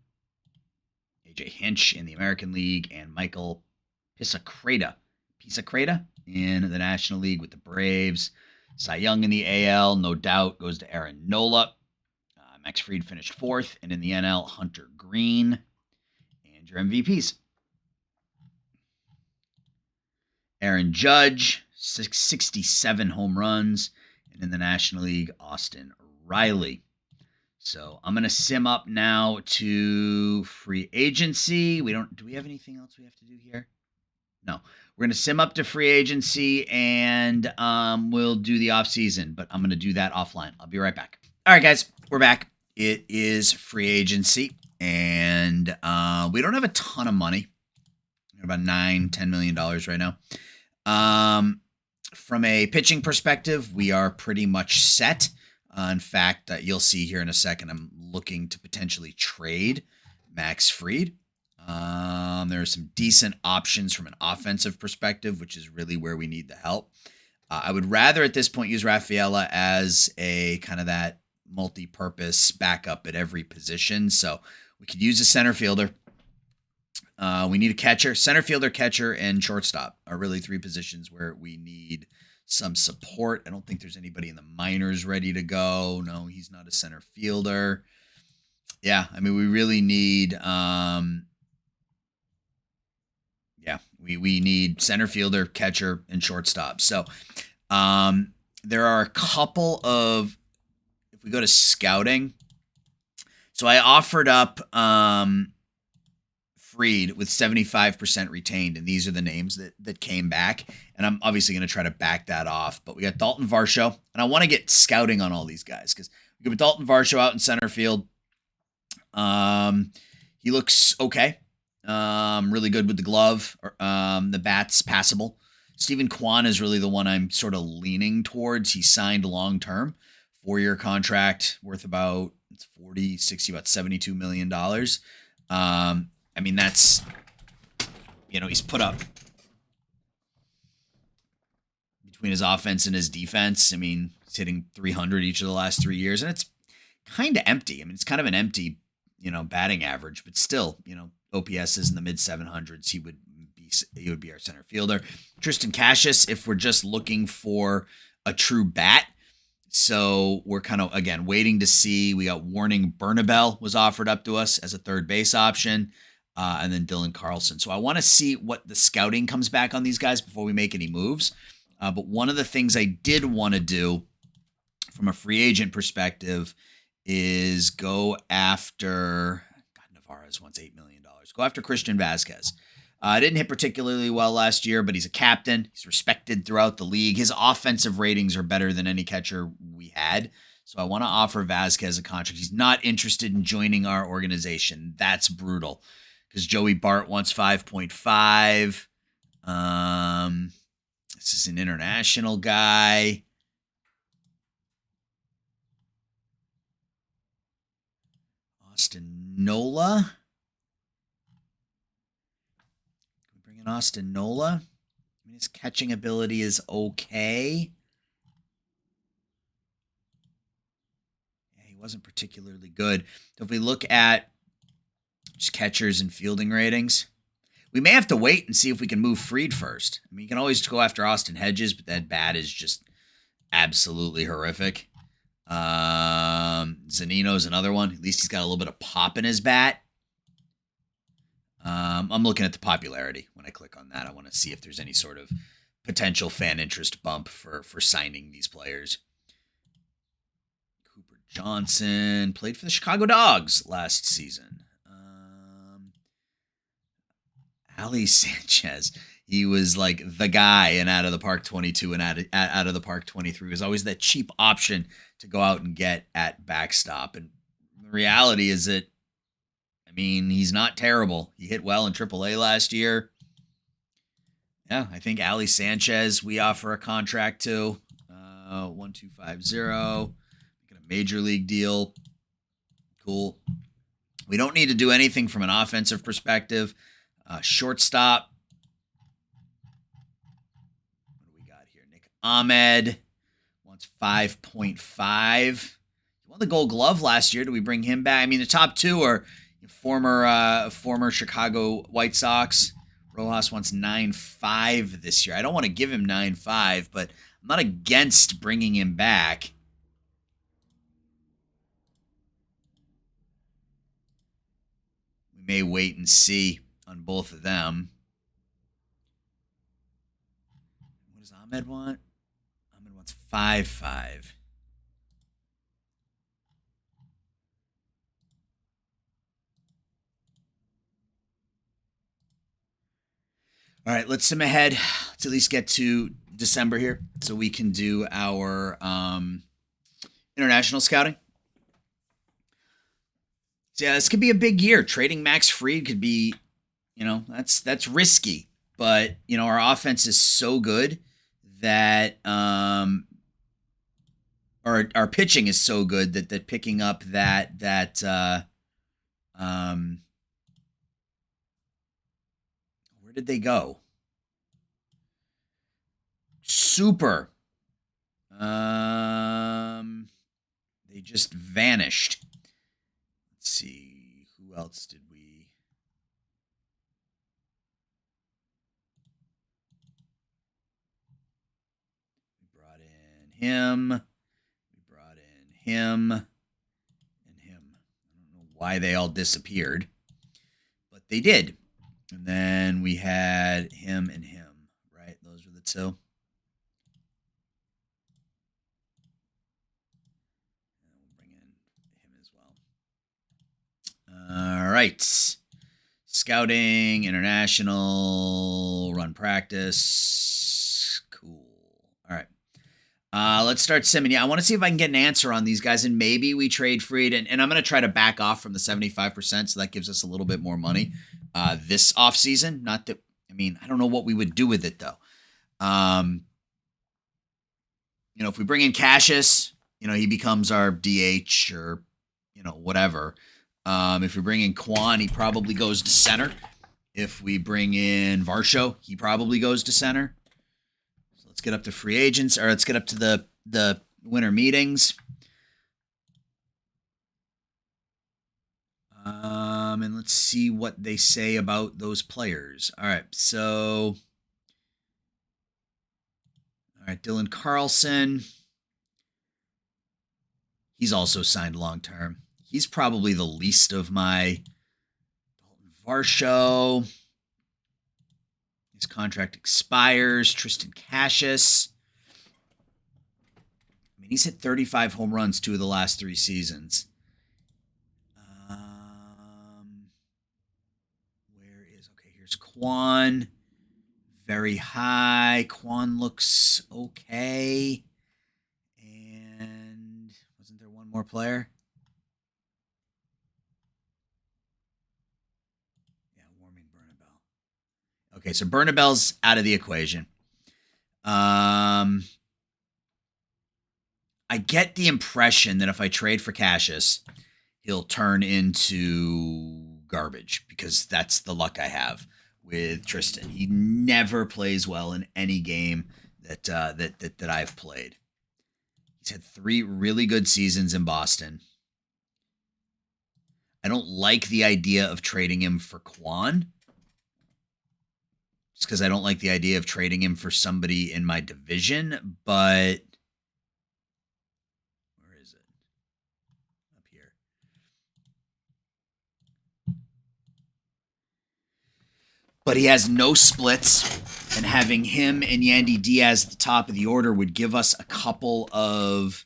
AJ Hinch in the American League. And Michael Pisacreta in the National League with the Braves. Cy Young in the AL, no doubt, goes to Aaron Nola. Max Fried finished fourth. And in the NL, Hunter Green. And your MVPs. Aaron Judge, 67 home runs. And in the National League, Austin Riley. So I'm going to sim up now to free agency. Do we have anything else we have to do here? No. We're going to sim up to free agency, and we'll do the offseason, but I'm going to do that offline. I'll be right back. All right, guys, we're back. It is free agency, and we don't have a ton of money. About $9-10 million right now. From a pitching perspective, we are pretty much set. In fact, you'll see here in a second, I'm looking to potentially trade Max Fried. There are some decent options from an offensive perspective, which is really where we need the help. I would rather at this point use Rafaela as a kind of that multi-purpose backup at every position. So we could use a center fielder. We need a catcher. Center fielder, catcher, and shortstop are really three positions where we need some support. I don't think there's anybody in the minors ready to go. No, he's not a center fielder. Yeah, we really need we need center fielder, catcher, and shortstop. So there are a couple of, if we go to scouting, so I offered up Fried with 75% retained, and these are the names that came back, and I'm obviously going to try to back that off, but we got Dalton Varsho, and I want to get scouting on all these guys, because we got Dalton Varsho out in center field. He looks okay. really good with the glove. The bat's passable. Stephen Kwan is really the one I'm sort of leaning towards. He signed long term, 4-year contract worth about 40, 60, about $72 million. I mean, that's, he's put up between his offense and his defense. I mean, he's hitting 300 each of the last 3 years, and it's kind of empty. I mean, it's kind of an empty, batting average, but still, OPS is in the mid 700s. He would be our center fielder. Tristan Cassius, if we're just looking for a true bat. So we're kind of, again, waiting to see. We got Warning Bernabel was offered up to us as a third base option, and then Dylan Carlson. So I want to see what the scouting comes back on these guys before we make any moves. But one of the things I did want to do from a free agent perspective is go after, Navarez wants $8 million. Go after Christian Vasquez. Didn't hit particularly well last year, but he's a captain. He's respected throughout the league. His offensive ratings are better than any catcher we had. So I want to offer Vasquez a contract. He's not interested in joining our organization. That's brutal because Joey Bart wants 5.5. This is an international guy. Austin Nola. Austin Nola. I mean, his catching ability is okay. Yeah, he wasn't particularly good. So if we look at just catchers and fielding ratings, we may have to wait and see if we can move Fried first. I mean, you can always go after Austin Hedges, but that bat is just absolutely horrific. Zanino's another one. At least he's got a little bit of pop in his bat. I'm looking at the popularity. When I click on that, I want to see if there's any sort of potential fan interest bump for signing these players. Cooper Johnson played for the Chicago Dogs last season. Ali Sanchez, he was like the guy in Out of the Park 22 and Out of the Park 23. He was always that cheap option to go out and get at backstop. And the reality is that, I mean, he's not terrible. He hit well in AAA last year. Yeah, I think Ali Sanchez, we offer a contract to. 1250. Get a major league deal. Cool. We don't need to do anything from an offensive perspective. Shortstop. What do we got here? Nick Ahmed wants 5.5. He won the Gold Glove last year. Do we bring him back? I mean, the top two are former Chicago White Sox. Rojas wants 9.5 this year. I don't want to give him 9.5, but I'm not against bringing him back. We may wait and see on both of them. What does Ahmed want? Ahmed wants 5.5. All right, let's sim ahead. Let's at least get to December here so we can do our international scouting. So yeah, this could be a big year. Trading Max Fried could be, that's risky. But, our offense is so good that our pitching is so good that picking up that where did they go? Super. They just vanished. Let's see. Who else did we? We brought in him. We brought in him. And him. I don't know why they all disappeared. But they did. And then we had him and him, right? Those were the two. And we'll bring in him as well. All right. Scouting, international, run practice. Cool. All right. Let's start simming. Yeah, I want to see if I can get an answer on these guys, and maybe we trade Fried. And I'm going to try to back off from the 75%, so that gives us a little bit more money this offseason. Not that, I mean, I don't know what we would do with it, though. If we bring in Cassius, he becomes our DH or, whatever. If we bring in Quan, he probably goes to center. If we bring in Varsho, he probably goes to center. So let's get up to free agents, or let's get up to the winter meetings. And let's see what they say about those players. All right, Dylan Carlson. He's also signed long-term. He's probably the least of my Dalton Varsho. His contract expires. Tristan Cassius. I mean, he's hit 35 home runs 2 of the last 3 seasons. Here's Quan. Very high. Quan looks okay. And wasn't there one more player? Yeah, Warming Bernabel. Okay, so Bernabel's out of the equation. I get the impression that if I trade for Cassius, he'll turn into garbage because that's the luck I have with Tristan. He never plays well in any game that I've played. He's had 3 really good seasons in Boston. I don't like the idea of trading him for Quan. Just because I don't like the idea of trading him for somebody in my division, but where is it? Up here. But he has no splits, and having him and Yandy Diaz at the top of the order would give us a couple of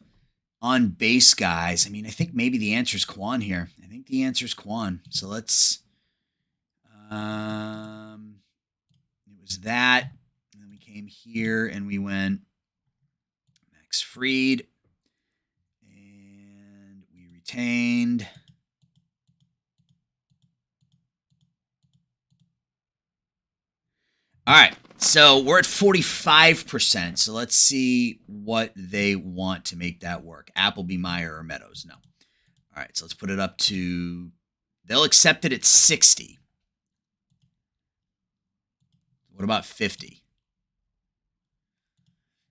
on-base guys. I mean, I think maybe the answer is Quan here. I think the answer is Quan. So let's... it was that. And then we came here and we went Max Fried. And we retained... All right, so we're at 45%. So let's see what they want to make that work. Appleby, Meyer, or Meadows? No. All right, so let's put it up to... They'll accept it at 60. What about 50?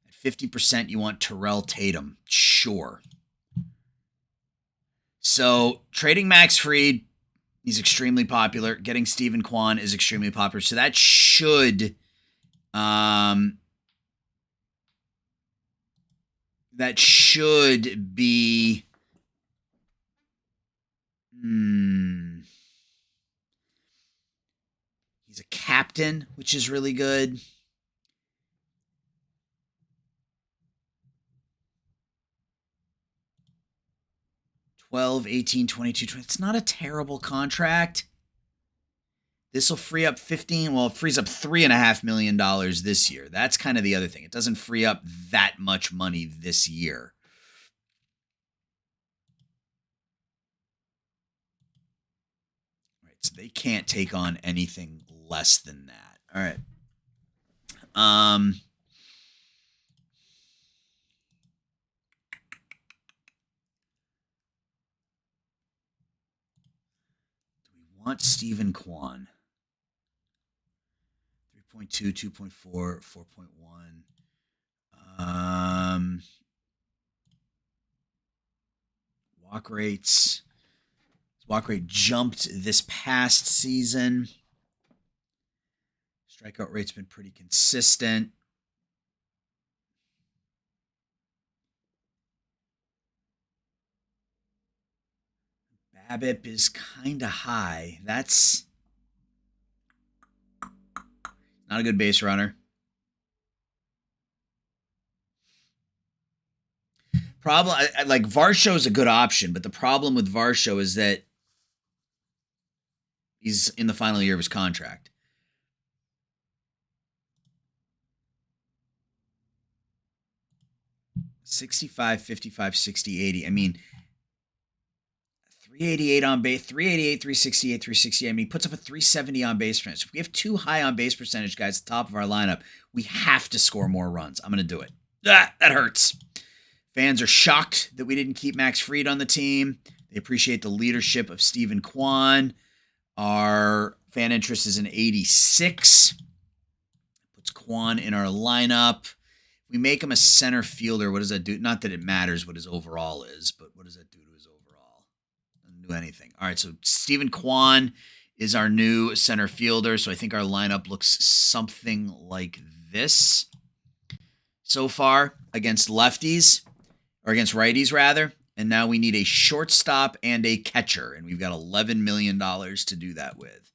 At 50%, you want Terrell Tatum. Sure. So trading Max Fried... He's extremely popular. Getting Stephen Quan is extremely popular. So that should be he's a captain, which is really good. $12, $18, $22, $20. It's not a terrible contract. This will free up $15. Well, it frees up $3.5 million this year. That's kind of the other thing. It doesn't free up that much money this year. Right, so they can't take on anything less than that. All right. Do we want Stephen Quan? 3.2, 2.4, 4.1. Walk rates. Walk rate jumped this past season. Strikeout rate's been pretty consistent. BABIP is kind of high. That's not a good base runner. Problem, like Varsho is a good option, but the problem with Varsho is that he's in the final year of his contract. 65, 55, 60, 80. I mean, 388 on base, 388, 368, 368. I mean, he puts up a 370 on base percentage. If we have two high on base percentage guys at the top of our lineup, we have to score more runs. I'm going to do it. That hurts. Fans are shocked that we didn't keep Max Fried on the team. They appreciate the leadership of Stephen Kwan. Our fan interest is an 86. Puts Kwan in our lineup. If we make him a center fielder, what does that do? Not that it matters what his overall is, but what does that do to his overall? Doesn't do anything. All right, so Stephen Kwan is our new center fielder. So I think our lineup looks something like this so far against lefties, or against righties rather. And now we need a shortstop and a catcher, and we've got $11 million to do that with.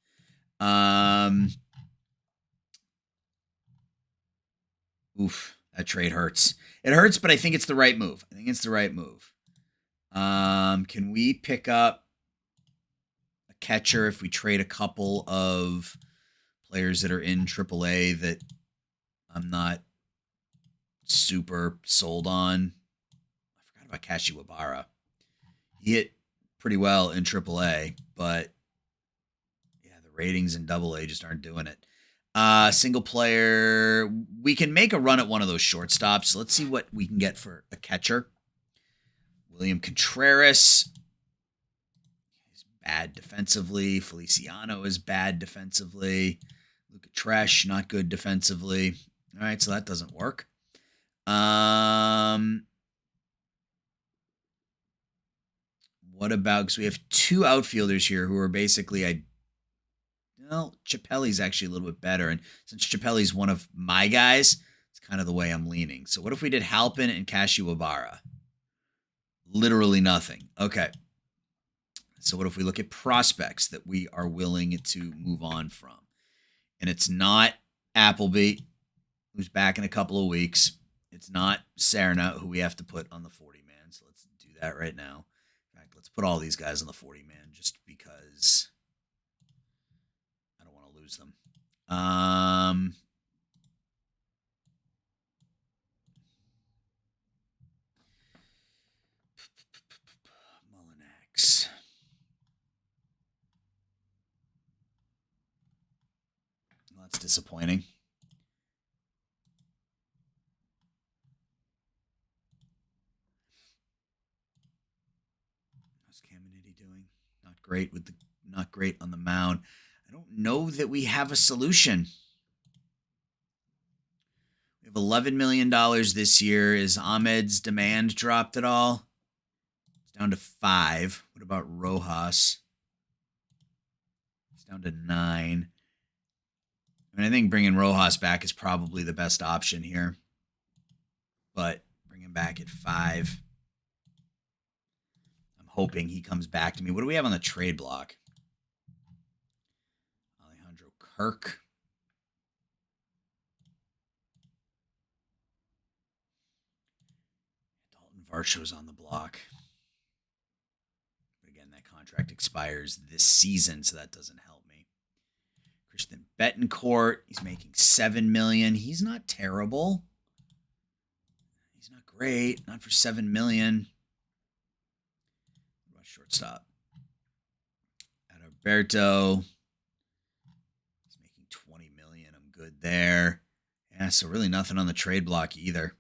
Oof, that trade hurts. It hurts, but I think it's the right move. Can we pick up a catcher if we trade a couple of players that are in AAA that I'm not super sold on? I forgot about Kashiwabara. He hit pretty well in AAA, but yeah, the ratings in AA just aren't doing it. Single player, we can make a run at one of those shortstops. Let's see what we can get for a catcher. William Contreras is bad defensively. Feliciano is bad defensively. Luca Tresh, not good defensively. All right, so that doesn't work. What about, because we have two outfielders here who are basically, Chappelle's actually a little bit better. And since Chappelle's one of my guys, it's kind of the way I'm leaning. So what if we did Halpin and Kashiwabara? Literally nothing. Okay. So what if we look at prospects that we are willing to move on from? And it's not Appleby, who's back in a couple of weeks. It's not Serna, who we have to put on the 40-man. So let's do that right now. In fact, let's put all these guys on the 40-man just because I don't want to lose them. Mullinax. Well, that's disappointing. How's Caminiti doing? Not great on the mound. I don't know that we have a solution. We have $11 million this year. Is Ahmed's demand dropped at all? It's down to 5. What about Rojas? It's down to 9. I mean, I think bringing Rojas back is probably the best option here. But bring him back at 5. I'm hoping he comes back to me. What do we have on the trade block? Alejandro Kirk. Dalton Varsho's on the block. But again, that contract expires this season, so that doesn't help me. Christian Betancourt, he's making $7 million. He's not terrible. He's not great. Not for $7 million. What about shortstop? Adalberto. He's making $20 million. I'm good there. Yeah, so really nothing on the trade block either.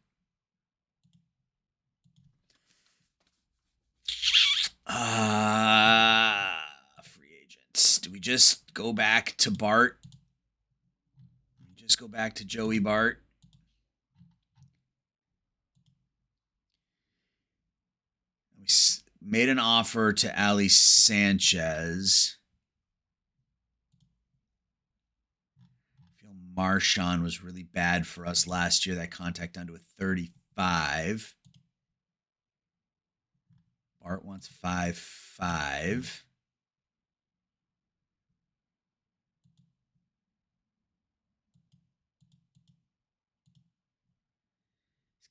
Free agents. Do we just go back to Bart? Just go back to Joey Bart? We made an offer to Ali Sanchez. I feel Marshawn was really bad for us last year. That contact down to a 35. Bart wants 5.5. His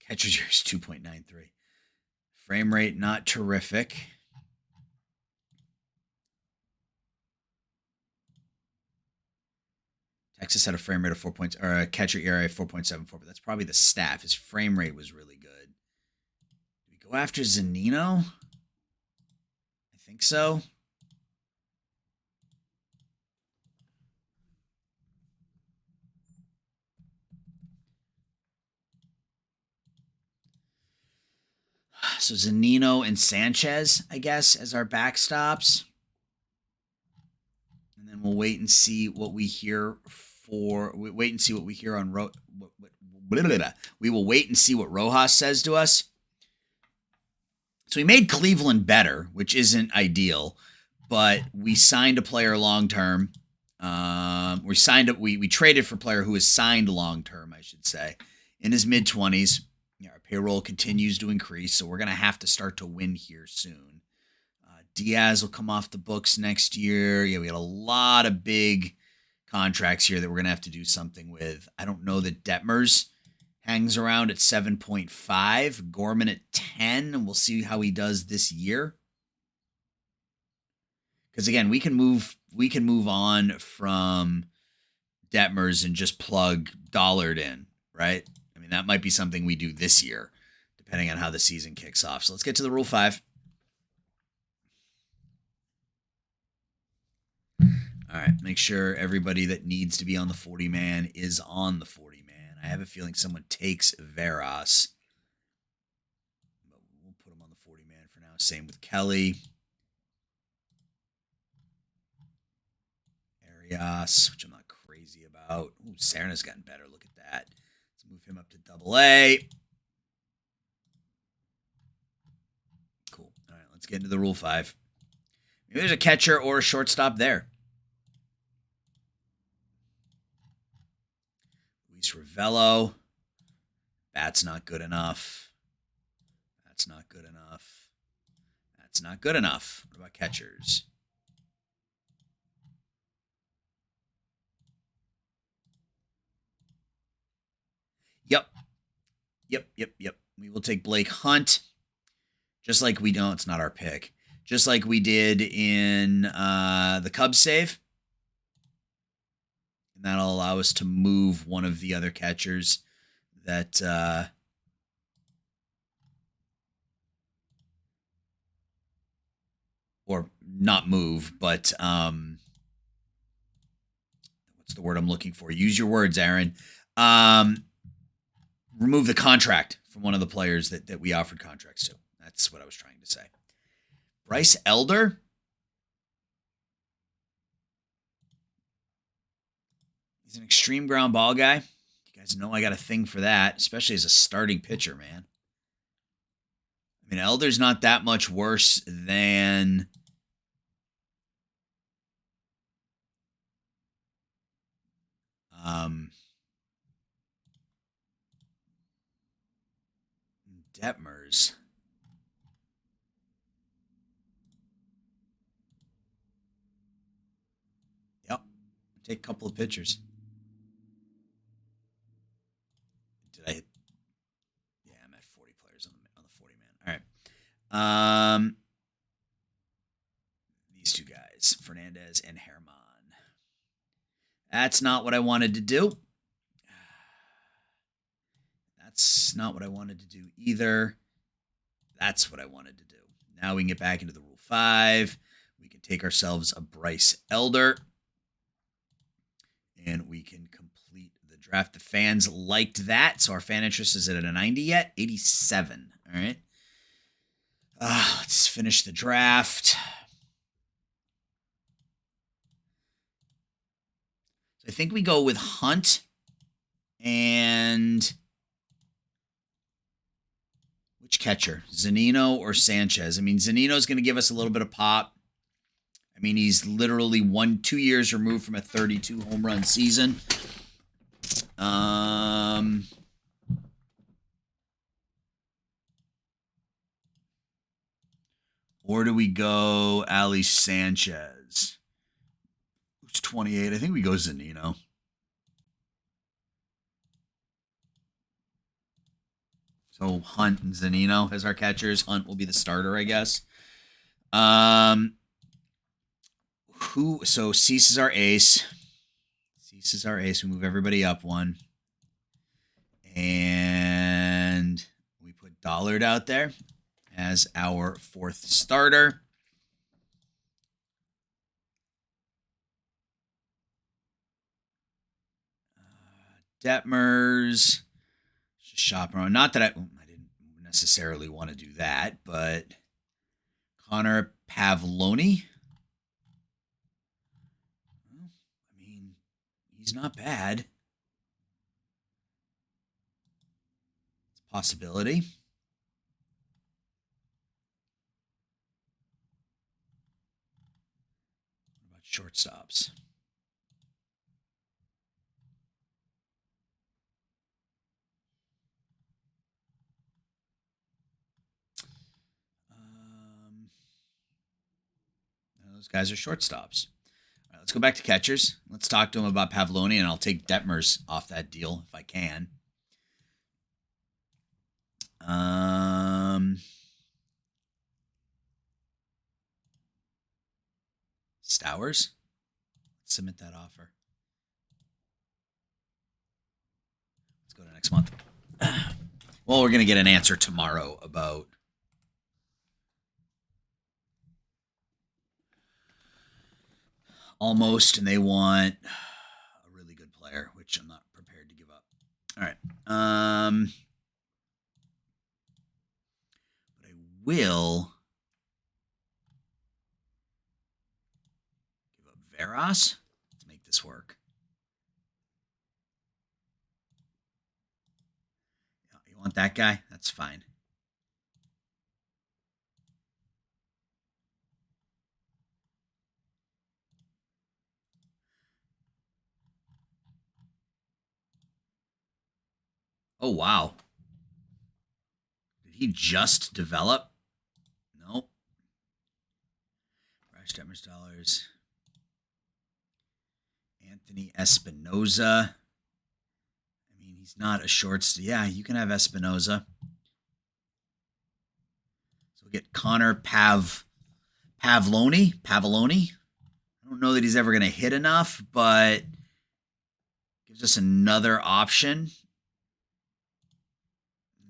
catcher's year is 2.93. Frame rate not terrific. Texas had a frame rate of 4 points, or a catcher ERA of 4.74, but that's probably the staff. His frame rate was really good. Go after Zunino? I think so. So Zunino and Sanchez, I guess, as our backstops. And then we'll wait and see what we hear wait and see what we hear on we will wait and see what Rojas says to us. So we made Cleveland better, which isn't ideal, but we signed a player long term. We traded for a player who is signed long term, I should say, in his mid-20s. Yeah, our payroll continues to increase, so we're going to have to start to win here soon. Diaz will come off the books next year. Yeah, we got a lot of big contracts here that we're going to have to do something with. I don't know that Detmers hangs around at 7.5, Gorman at 10, and we'll see how he does this year. Because again, we can move on from Detmers and just plug Dollard in, right? I mean, that might be something we do this year, depending on how the season kicks off. So let's get to the Rule 5. All right, make sure everybody that needs to be on the 40-man is on the 40-man. I have a feeling someone takes Veras. But we'll put him on the 40-man for now. Same with Kelly. Arias, which I'm not crazy about. Ooh, Serna's gotten better. Look at that. Let's move him up to AA. Cool. All right, let's get into the Rule 5. Maybe there's a catcher or a shortstop there. Luis Ravello. That's not good enough. That's not good enough. That's not good enough. What about catchers? Yep. We will take Blake Hunt. Just like we don't, it's not our pick. Just like we did in the Cubs save. And that'll allow us to move one of the other catchers that or not move, but what's the word I'm looking for? Use your words, Aaron. Remove the contract from one of the players that we offered contracts to. That's what I was trying to say. Bryce Elder? He's an extreme ground ball guy. You guys know I got a thing for that, especially as a starting pitcher, man. I mean, Elder's not that much worse than Detmers. Yep. Take a couple of pitchers. Did I hit? Yeah, I'm at 40 players on the 40-man. All right. These two guys, Fernandez and Herman. That's not what I wanted to do. That's not what I wanted to do either. That's what I wanted to do. Now we can get back into the Rule 5. We can take ourselves a Bryce Elder. And we can complete the draft. The fans liked that. So our fan interest is at a 90 yet? 87. All right. Let's finish the draft. So I think we go with Hunt and which catcher? Zunino or Sanchez? I mean, Zunino's going to give us a little bit of pop. I mean, he's literally 2 years removed from a 32 home run season. Or do we go Ali Sanchez? Who's 28? I think we go Zunino. So Hunt and Zunino as our catchers. Hunt will be the starter, I guess. So Cease is our ace. Cease is our ace. We move everybody up one. And we put Dollard out there. as our fourth starter. Detmers. Just shop around. Not that I didn't necessarily want to do that, but Connor Pavloni. Well, I mean, he's not bad. It's a possibility. What about shortstops? Those guys are shortstops. All right, let's go back to catchers. Let's talk to him about Pavloni, and I'll take Detmers off that deal if I can. Stowers. Submit that offer. Let's go to next month. Well, we're going to get an answer tomorrow about almost, and they want a really good player, which I'm not prepared to give up. All right. But I will give up Veras. Let's make this work. You want that guy? That's fine. Oh, wow. Did he just develop? Nope. Rash Detmers dollars. Anthony Espinoza. I mean, he's not a shorts. Yeah, you can have Espinoza. So we'll get Connor Pavloni. I don't know that he's ever going to hit enough, but gives us another option.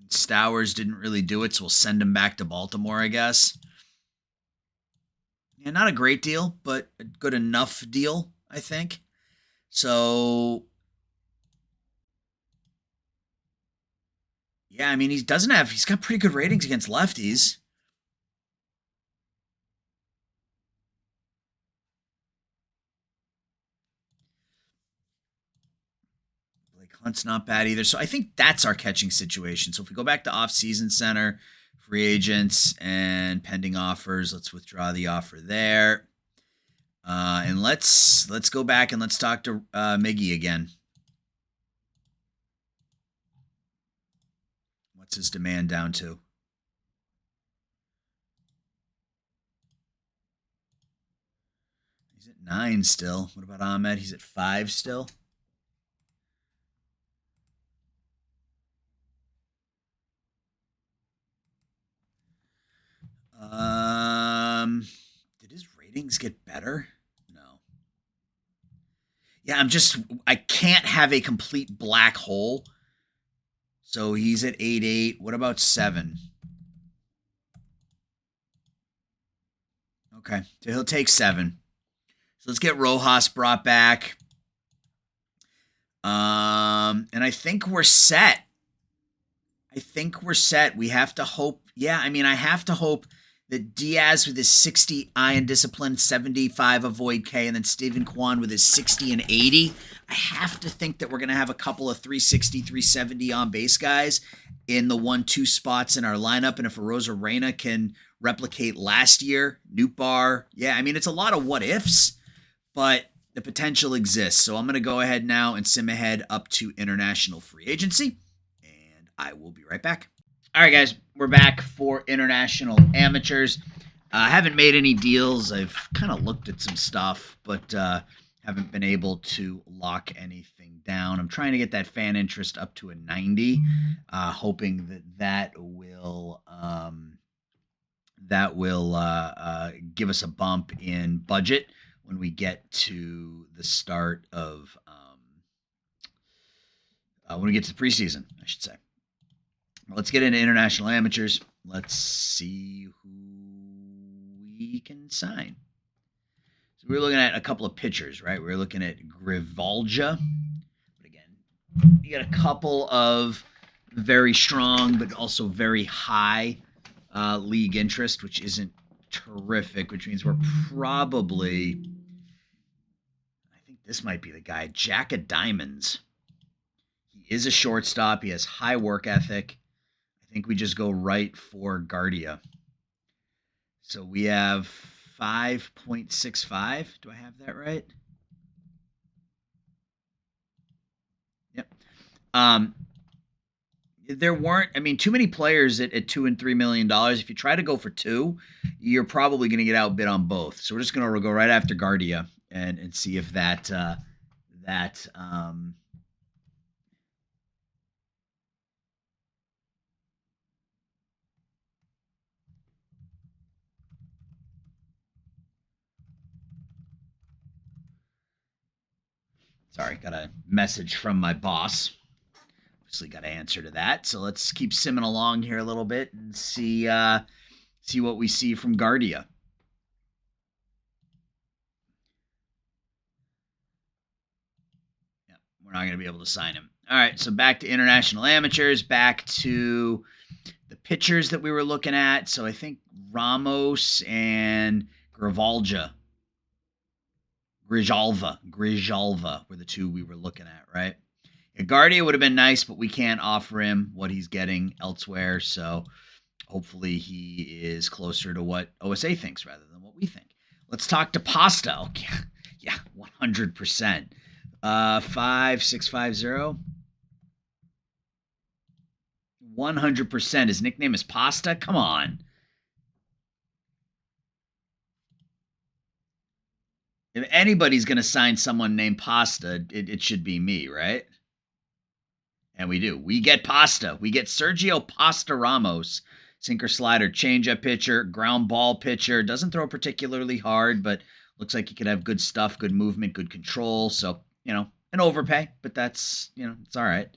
Stowers didn't really do it, so we'll send him back to Baltimore, I guess. Yeah, not a great deal, but a good enough deal, I think. So, yeah, I mean, he's got pretty good ratings against lefties. Blake Hunt's not bad either. So I think that's our catching situation. So if we go back to off-season center, free agents, and pending offers, let's withdraw the offer there. And let's go back and let's talk to Miggy again. What's his demand down to? He's at 9 still. What about Ahmed? He's at 5 still. Did his ratings get better? No. Yeah, I can't have a complete black hole. So he's at 8.8. What about 7? Okay, so he'll take 7. So let's get Rojas brought back. And I think we're set. We have to hope. Yeah, I mean, I have to hope that Diaz with his 60 eye and discipline, 75 avoid K, and then Steven Kwan with his 60 and 80. I have to think that we're going to have a couple of 360, 370 on base guys in the 1-2 spots in our lineup. And if Arozarena can replicate last year, Nootbaar, yeah, I mean, it's a lot of what ifs, but the potential exists. So I'm going to go ahead now and sim ahead up to international free agency, and I will be right back. All right, guys, we're back for international amateurs. I haven't made any deals. I've kind of looked at some stuff, but haven't been able to lock anything down. I'm trying to get that fan interest up to a 90, hoping that will give us a bump in budget when we get to the start of when we get to the preseason, I should say. Let's get into international amateurs. let's see who we can sign. So we're looking at a couple of pitchers, right? We're looking at Grivalja. But again, you got a couple of very strong but also very high league interest, which isn't terrific, which means we're probably, I think this might be the guy, Jack of Diamonds. He is a shortstop. He has high work ethic. I think we just go right for Guardia. So we have 5.65. Do I have that right? Yep. There weren't, I mean, too many players at $2 and $3 million. If you try to go for two, you're probably going to get outbid on both. So we're just going to go right after Guardia and see if that sorry, got a message from my boss. Obviously got to answer to that. So let's keep simming along here a little bit and see what we see from Guardia. Yeah, we're not going to be able to sign him. All right, so back to international amateurs, back to the pitchers that we were looking at. So I think Ramos and Grijalva were the two we were looking at, right? Guardia would have been nice, but we can't offer him what he's getting elsewhere. So hopefully he is closer to what OSA thinks rather than what we think. Let's talk to Pasta. Okay. Yeah, 100%. 5650. 100%. His nickname is Pasta? Come on. If anybody's going to sign someone named Pasta, it should be me, right? And we do. We get Pasta. We get Sergio Pasta Ramos. Sinker slider, changeup pitcher, ground ball pitcher. Doesn't throw particularly hard, but looks like he could have good stuff, good movement, good control. So, an overpay, but that's, it's all right.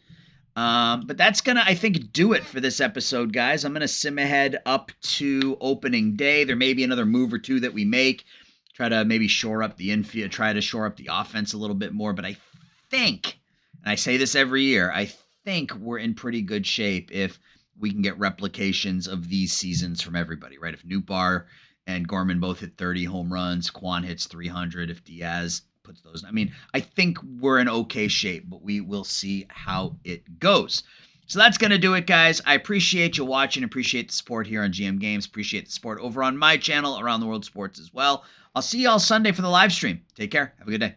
But that's going to, I think, do it for this episode, guys. I'm going to sim ahead up to opening day. There may be another move or two that we make. Try to maybe shore up the infield, try to shore up the offense a little bit more. But I think, and I say this every year, I think we're in pretty good shape if we can get replications of these seasons from everybody, right? If Nootbaar and Gorman both hit 30 home runs, Kwan hits 300, if Diaz puts those. I mean, I think we're in okay shape, but we will see how it goes. So that's going to do it, guys. I appreciate you watching. Appreciate the support here on GM Games. Appreciate the support over on my channel, Around the World Sports as well. I'll see you all Sunday for the live stream. Take care. Have a good day.